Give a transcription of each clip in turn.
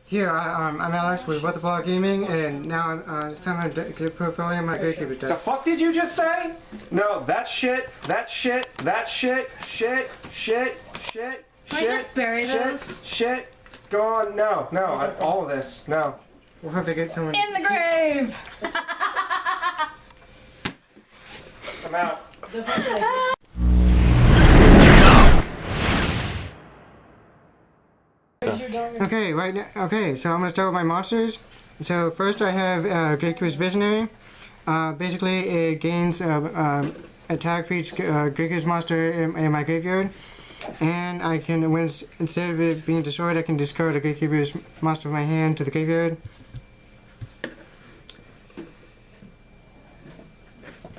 Here, I'm Alex with What the Block Gaming, and now it's time to get a portfolio of my Gravekeepers deck. The fuck did you just say? No, that shit, shit. Can we just bury those? Shit, gone, no, all of this, no. We'll have to get someone In the grave! I'm out. Okay, right now, so I'm gonna start with my monsters. So first I have Gravekeepers Visionary. Basically it gains attack for each Gravekeepers monster in my graveyard. And I can, instead of it being destroyed, I can discard a Gravekeepers monster from my hand to the graveyard.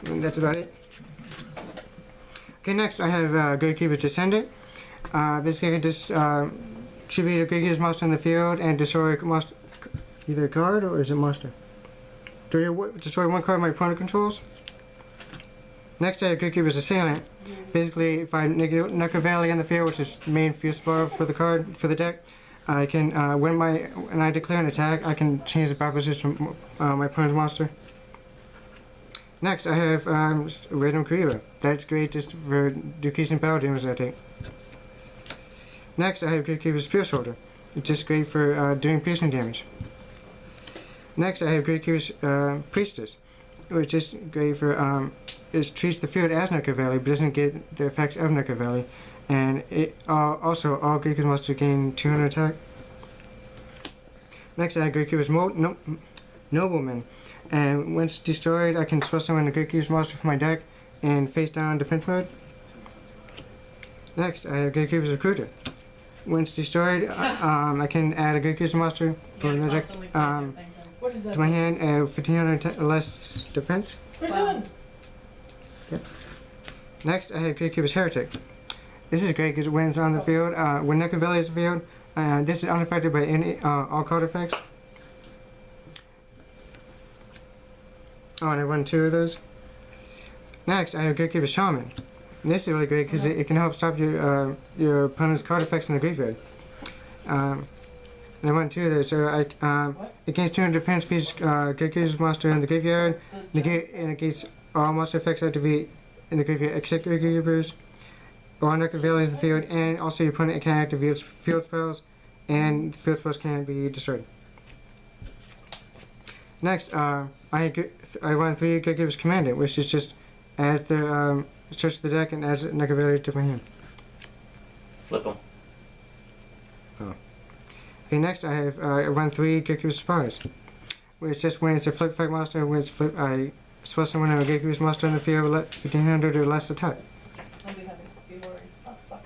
And that's about it. Okay, next I have Gravekeepers Descendant. Basically I can just tribute a Gravekeepers monster in the field and destroy a monster, either a card or is it monster? Destroy one card my opponent controls. Next I have Gravekeepers Assailant. Basically if I knock a Valley in the field, which is the main field spell for the deck, I can when I declare an attack, I can change the battle position from my opponent's monster. Next I have Random Creator. That's great just for decreasing battle damage I take. Next I have Gravekeepers Spear Soldier. It's just great for doing piercing damage. Next I have Gravekeepers Priestess, which is great for it treats the field as Nuka Valley, but doesn't get the effects of Nuka Valley. And it also all Gravekeepers monsters gain 200 attack. Next I have Gravekeepers Nobleman, and once destroyed I can special summon a Gravekeepers monster from my deck and face down defense mode. Next I have Gravekeepers Recruiter. Once destroyed, I can add a Gravekeepers monster from the deck to my hand at 1500 less defense. Wow. Yep. Next, I have Gravekeepers Heretic. This is great because when it's on the field, when Nuka Valley is in the field, this is unaffected by any all card effects. Oh, and I run 2 of those. Next, I have Gravekeepers Shaman. This is really great because it can help stop your opponent's card effects in the graveyard. And I went 2 of those, so it gains 200 defense for each Gravekeepers monster in the graveyard, and it negates all monster effects activate in the graveyard except Gravekeepers, or Nuka Valley in the field, and also your opponent can activate field spells, and field spells can be destroyed. Next, I run 3 Gravekeepers Commandant, which is just add the search the deck and adds Nuka Valley to my hand. Flip them. Oh. Okay, next I have run 3 Gravekeepers Spies, which just when it's a flip fight monster, when it's flip, I special summon a Gravekeepers monster in the field with 1500 or less attack. I'll be happy. Be worried. Oh, fuck.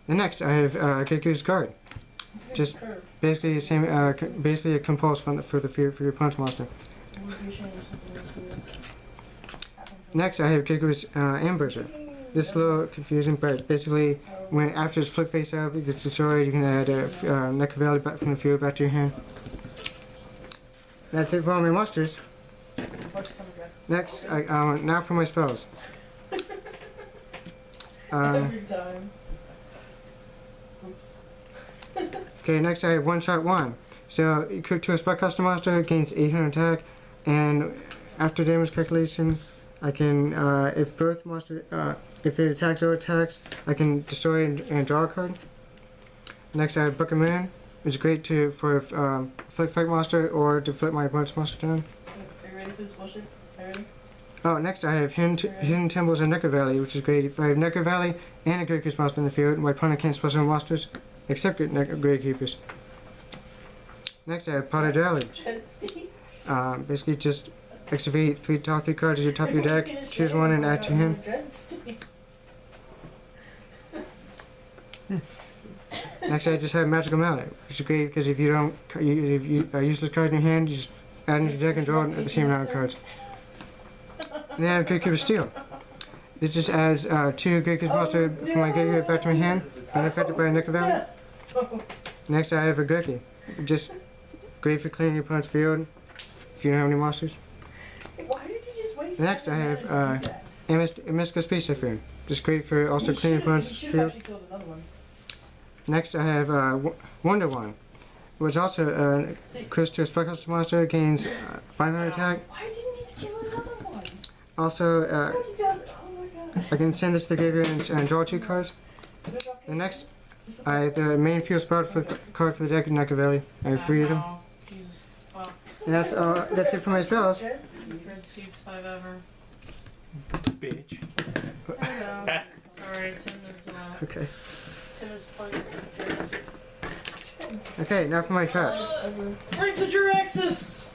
The next I have Gravekeepers Guard. Just basically the same, basically a compulse for your opponent's monster. Next I have Gravekeepers Ambusher. This is a little confusing, but basically when after it's flip face up, it gets destroyed, you can add a Nuka Valley back from the field back to your hand. That's it for all my monsters. Next, now for my spells. Every time. Oops. Okay, next I have One Shot One. So you cook to a spell custom monster, gains 800 attack, and after damage calculation, I can if both monster if it attacks or attacks, I can destroy and draw a card. Next I have Book of Moon, which is great for flip fight monster or to flip my opponent's monster down. Are you ready for this bullshit? Are you ready? Oh, next I have Hidden Temples and Nuka Valley, which is great. If I have Nuka Valley and a Gravekeepers monster in the field, my opponent can't special summon monsters except Gravekeepers. Next I have Potted Valley. Basically just activate top 3 cards at your top of your deck, choose one and add to your hand. Next I just have Magical Mallet, which is great because if you use this card in your hand, you just add it to your deck and draw it at the same amount of cards. And then I have Gravekeeper Steel. This just adds 2 Gravekeepers monster from my graveyard back to my hand, unaffected by a Nuka Valley. Next I have a Gurky. Just great for clearing your opponent's field if you don't have any monsters. Why did you just waste Next I have Mystical Space Typhoon. Just great for also cleaning your opponent's field. Next I have Wonder One. which also close to a spellcaster monster, gains 500 attack. Why didn't he kill another one? Also, What have you done? Oh my god. I can send this to the graveyard and draw 2 cards. And next, I have the main field spell for the card for the deck in Naka Valley. I have 3 of them. Oh, Jesus. Wow. And that's it for my spells. Red Seeds 5 ever. Bitch. Hello. Sorry, Okay. Tim is playing Red Seeds. Okay, now for my traps. Bring to Juraxis!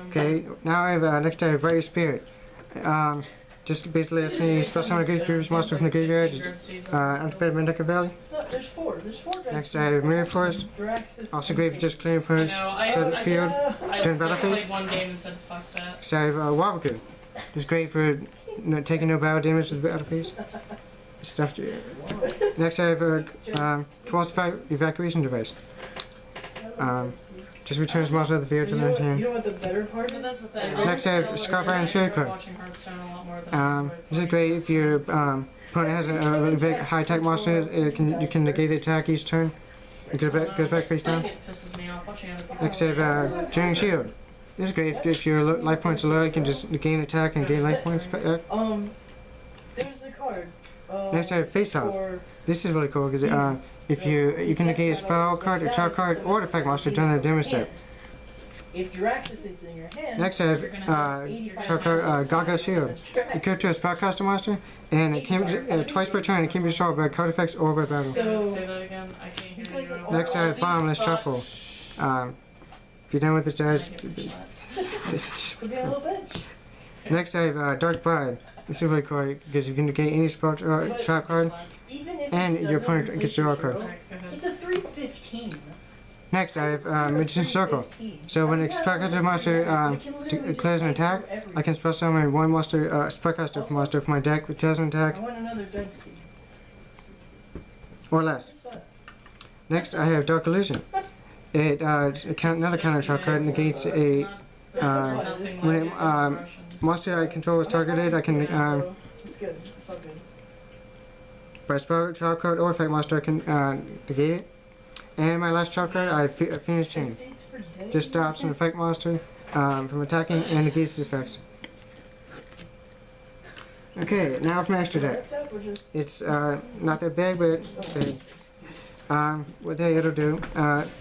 Okay, now I have next I have Right Spirit. Just basically lets me spell summon a Gravekeepers monster from the graveyard. Activate my Naka Valley. There's four. There's 4 guys. Next I have Mirror Forest. Also great for just clearing opponents, set the field, turn battle phase. played one game and said fuck that. So I have Wabaku. This is great for taking no battle damage to the battle phase. Stuff to, next I have a Compulsive Evacuation Device. Just returns monster of the field to the You hand. know what the better part But is? that's the thing. Next I have Scarf Iron Spirit Card. Watching Hearthstone a lot more than I enjoy This is great if your opponent has a really big high attack monster. You can negate the attack each turn. It goes back face down. It pisses me off watching other people. Next I have Genuine Shield. This is great if your life points are low. You can just gain attack and gain life points. There's the card. Next I have Face Off. For This is really cool because if you can negate a spell card, a trap card, or artifact monster during the damage step. if Juraxis is in your hand. Next I have trap card Gaga Shield. You go to a spellcaster monster, and it can twice per turn. It can be destroyed by card effects or by battle. So Say that again. I can't hear you. Next I have Bottomless Trap Hole. If you're done with this, guys. Could be a little bitch. Next I have Dark Bride. This is really cool because you can negate any spell trap card, Even if and it your doesn't opponent gets to draw a card. Alright, go ahead. It's a 315. Next I have Magician Circle. So when a spellcaster monster declares an attack, I can spell summon one monster, spellcaster monster from my deck which has an I attack want another dead seed. or less. That's fine. Next I have Dark Illusion. It another counter trap card negates a when monster I control is targeted. I can It's good. It's all good. by spell trap card or effect monster I can negate it. And my last trap card I have Phoenix Chain. States for days. Just stops an effect monster from attacking and negates its effects. Okay, now for my extra deck. Ripped up or just- It's not that big, but big. What it'll do.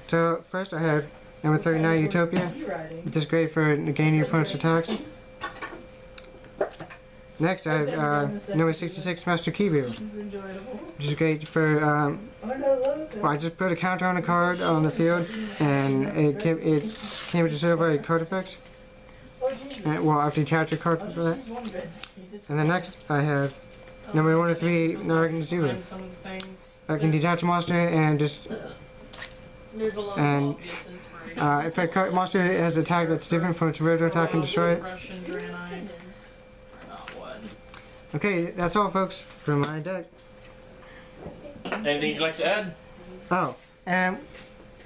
So first I have number 39 Utopia. Riding. Which is great for negating your opponent's attacks. Next I have number 66 Master Keybill. This is enjoyable. Which is great for Oh, no, love it. well, I just put a counter on a card on the field and it can be destroyed by card effects. Oh, Jesus. Well, after you charge a card I'll for just that. use one red seed. And then next I have number 103 Nargan Zero. Find some of the things. I can detach a monster and just There's a lot and, of obvious inspiration. if a monster has an attack that's different from its original attack and destroy it. Fresh and Draenei are not wood. Okay, that's all folks for my deck. Anything you'd like to add? Oh, and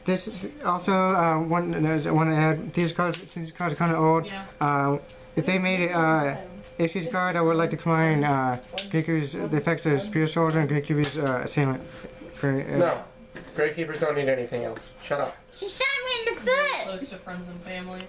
this also one to add. These cards are kind of old. Yeah. If they made it AC's card, I would like to combine Gravekeepers, the effects of Spear Soldier and Gravekeepers Assailant. For No. Gravekeepers don't need anything else. Shut up. She shot me in the foot! Close to friends and family.